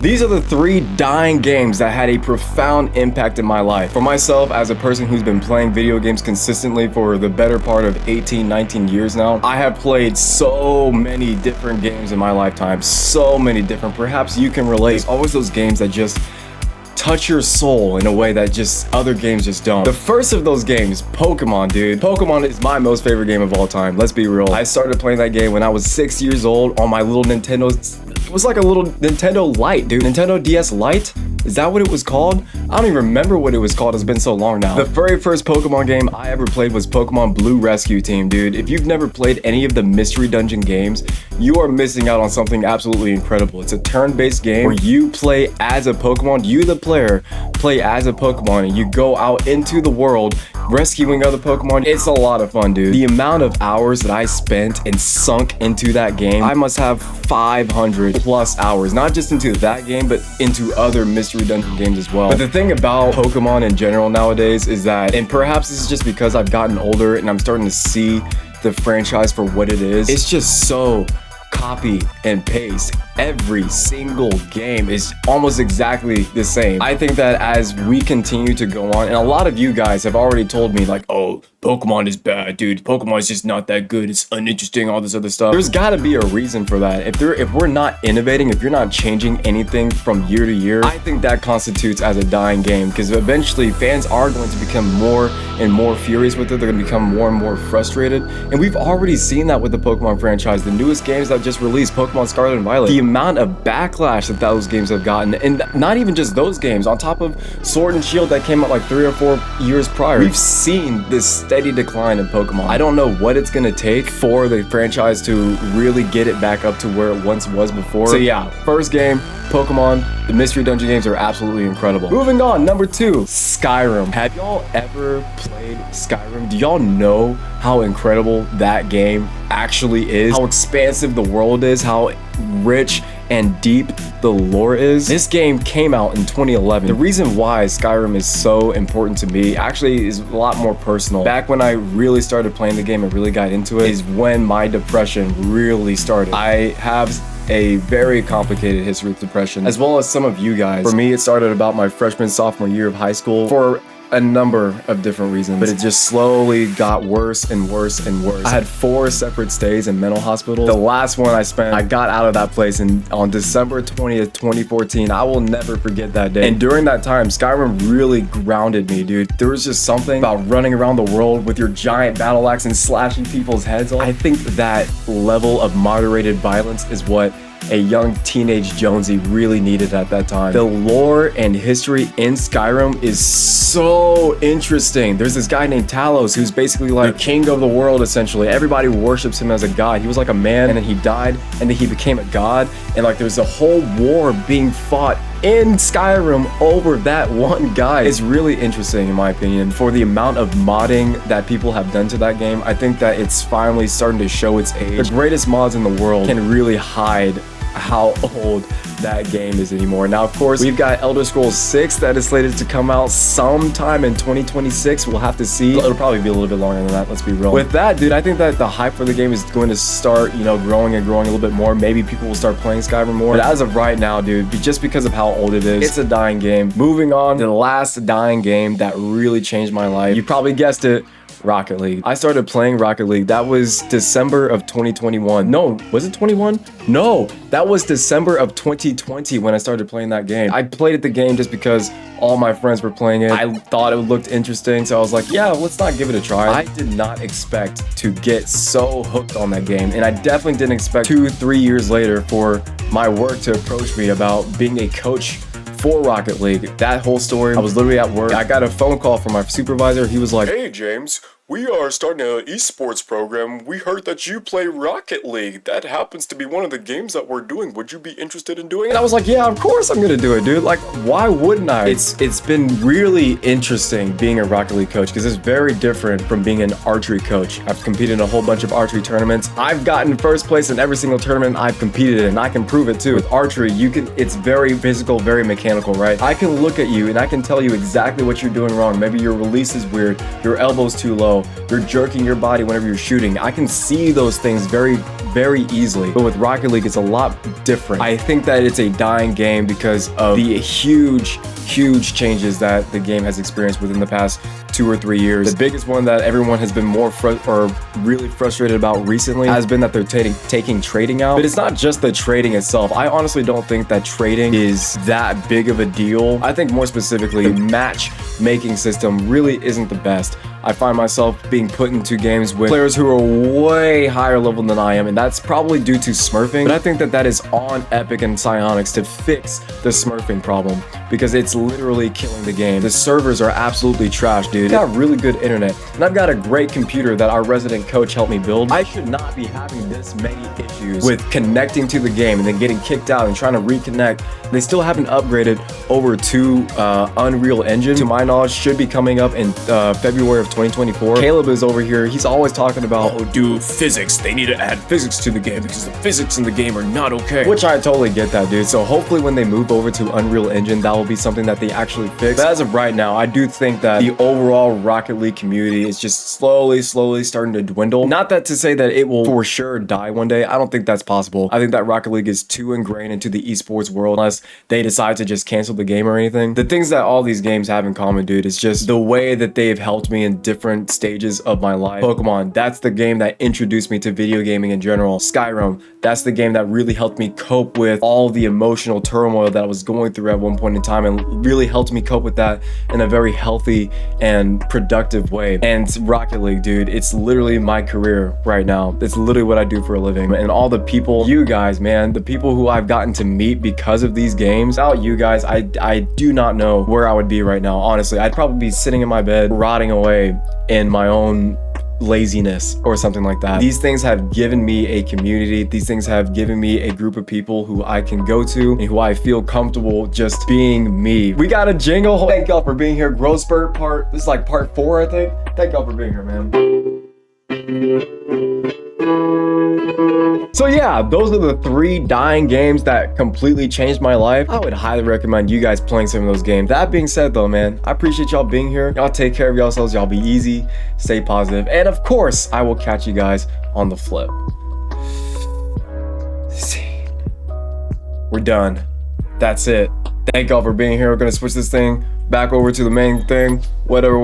These are the 3 dying games that had a profound impact in my life. For myself, as a person who's been playing video games consistently for the better part of 18, 19 years now, I have played so many different games in my lifetime. So many different. Perhaps you can relate. There's always those games that just touch your soul in a way that just other games just don't. The first of those games, Pokemon, dude. Pokemon is my most favorite game of all time. Let's be real. I started playing that game when I was 6 years old on my little Nintendo. It was like a little Nintendo Lite, dude. Nintendo DS Lite? Is that what it was called? I don't even remember what it was called. It's been so long now. The very first Pokemon game I ever played was Pokemon Blue Rescue Team, dude. If you've never played any of the Mystery Dungeon games, you are missing out on something absolutely incredible. It's a turn-based game where you play as a Pokemon. You, the player, play as a Pokemon, and you go out into the world rescuing other Pokemon. It's a lot of fun, dude. The amount of hours that I spent and sunk into that game, I must have 500 plus hours, not just into that game, but into other Mystery Dungeon games as well. But the thing about Pokemon in general nowadays is that, and perhaps this is just because I've gotten older and I'm starting to see the franchise for what it is, it's just so copy and paste. Every single game is almost exactly the same. I think that as we continue to go on, and a lot of you guys have already told me like, oh, Pokemon is bad, dude. Pokemon is just not that good. It's uninteresting, all this other stuff. There's gotta be a reason for that. If we're not innovating, if you're not changing anything from year to year, I think that constitutes as a dying game, because eventually fans are going to become more and more furious with it. They're gonna become more and more frustrated. And we've already seen that with the Pokemon franchise. The newest games that just released, Pokemon Scarlet and Violet, the amount of backlash that those games have gotten, and not even just those games, on top of Sword and Shield that came out like 3 or 4 years prior, we've seen this steady decline in Pokemon. I don't know what it's gonna take for the franchise to really get it back up to where it once was before. So yeah, first game, Pokemon. The Mystery Dungeon games are absolutely incredible. Moving on, number 2, Skyrim. Have y'all ever played Skyrim? Do y'all know how incredible that game actually is? How expansive the world is, how rich and deep the lore is. This game came out in 2011. The reason why Skyrim is so important to me actually is a lot more personal. Back when I really started playing the game and really got into it is when my depression really started. I have a very complicated history with depression, as well as some of you guys. For me, it started about my freshman, sophomore year of high school for a number of different reasons, but it just slowly got worse and worse and worse. I had 4 separate stays in mental hospitals. The last one I got out of that place on December 20th, 2014. I will never forget that day. And during that time, Skyrim really grounded me, dude. There was just something about running around the world with your giant battle axe and slashing people's heads off. I think that level of moderated violence is what a young teenage Jonesy really needed at that time. The lore and history in Skyrim is so interesting. There's this guy named Talos who's basically like the king of the world, essentially. Everybody worships him as a god. He was like a man, and then he died, and then he became a god, and like there's a whole war being fought in Skyrim over that one guy. It's really interesting, in my opinion. For the amount of modding that people have done to that game, I think that it's finally starting to show its age. The greatest mods in the world can really hide how old that game is anymore. Now, of course, we've got Elder Scrolls 6 that is slated to come out sometime in 2026. We'll have to see. It'll probably be a little bit longer than that, let's be real. With that, dude, I think that the hype for the game is going to start, growing and growing a little bit more. Maybe people will start playing Skyrim more. But as of right now, dude, just because of how old it is, it's a dying game. Moving on to the last dying game that really changed my life. You probably guessed it. Rocket League. I started playing Rocket League. That was December of 2021. No, was it 21? No, that was December of 2020 when I started playing that game. I played the game just because all my friends were playing it. I thought it looked interesting, so I was like, yeah, let's not give it a try. I did not expect to get so hooked on that game, and I definitely didn't expect 2-3 years later for my work to approach me about being a coach for Rocket League. That whole story, I was literally at work. I got a phone call from my supervisor. He was like, "Hey James, we are starting an esports program. We heard that you play Rocket League. That happens to be one of the games that we're doing. Would you be interested in doing it?" And I was like, yeah, of course I'm gonna do it, dude. Like, why wouldn't I? It's been really interesting being a Rocket League coach, because it's very different from being an archery coach. I've competed in a whole bunch of archery tournaments. I've gotten first place in every single tournament I've competed in, and I can prove it too. With archery, it's very physical, very mechanical, right? I can look at you and I can tell you exactly what you're doing wrong. Maybe your release is weird, your elbow's too low, you're jerking your body whenever you're shooting. I can see those things very very easily. But with Rocket League, it's a lot different. I think that it's a dying game because of the huge changes that the game has experienced within the past 2 or 3 years. The biggest one that everyone has been really frustrated about recently has been that they're taking trading out. But it's not just the trading itself. I honestly don't think that trading is that big of a deal. I think more specifically, the matchmaking system really isn't the best. I find myself being put into games with players who are way higher level than I am, and that's probably due to smurfing. But I think that is on Epic and Psyonix to fix the smurfing problem, because it's literally killing the game. The servers are absolutely trash, dude. I've got really good internet, and I've got a great computer that our resident coach helped me build. I should not be having this many issues with connecting to the game and then getting kicked out and trying to reconnect. They still haven't upgraded over to Unreal Engine. To my knowledge, should be coming up in February of 2024. Caleb is over here. He's always talking about, oh, dude, physics. They need to add physics to the game because the physics in the game are not okay. Which I totally get that, dude. So hopefully when they move over to Unreal Engine, that will be something that they actually fix. But as of right now, I do think that the overall Rocket League community is just slowly starting to dwindle. Not that to say that it will for sure die one day. I don't think that's possible. I think that Rocket League is too ingrained into the esports world unless they decide to just cancel the game or anything. The things that all these games have in common, dude, is just the way that they've helped me in different stages of my life. Pokémon, that's the game that introduced me to video gaming in general. Skyrim, that's the game that really helped me cope with all the emotional turmoil that I was going through at one point in time, and really helped me cope with that in a very healthy and productive way. And Rocket League, dude, it's literally my career right now. It's literally what I do for a living. And all the people, you guys, man, the people who I've gotten to meet because of these games, without you guys, I do not know where I would be right now. Honestly, I'd probably be sitting in my bed, rotting away in my own laziness or something like that. These things have given me a community. These things have given me a group of people who I can go to and who I feel comfortable just being me. We got a jingle. Thank y'all for being here. Growth Spurt this is like part 4, I think. Thank y'all for being here, man. So yeah, those are the 3 dying games that completely changed my life. I would highly recommend you guys playing some of those games. That being said though, man, I appreciate y'all being here. Y'all take care of yourselves. Y'all be easy, stay positive, and of course, I will catch you guys on the flip. We're done. That's it. Thank y'all for being here. We're gonna switch this thing back over to the main thing. Whatever.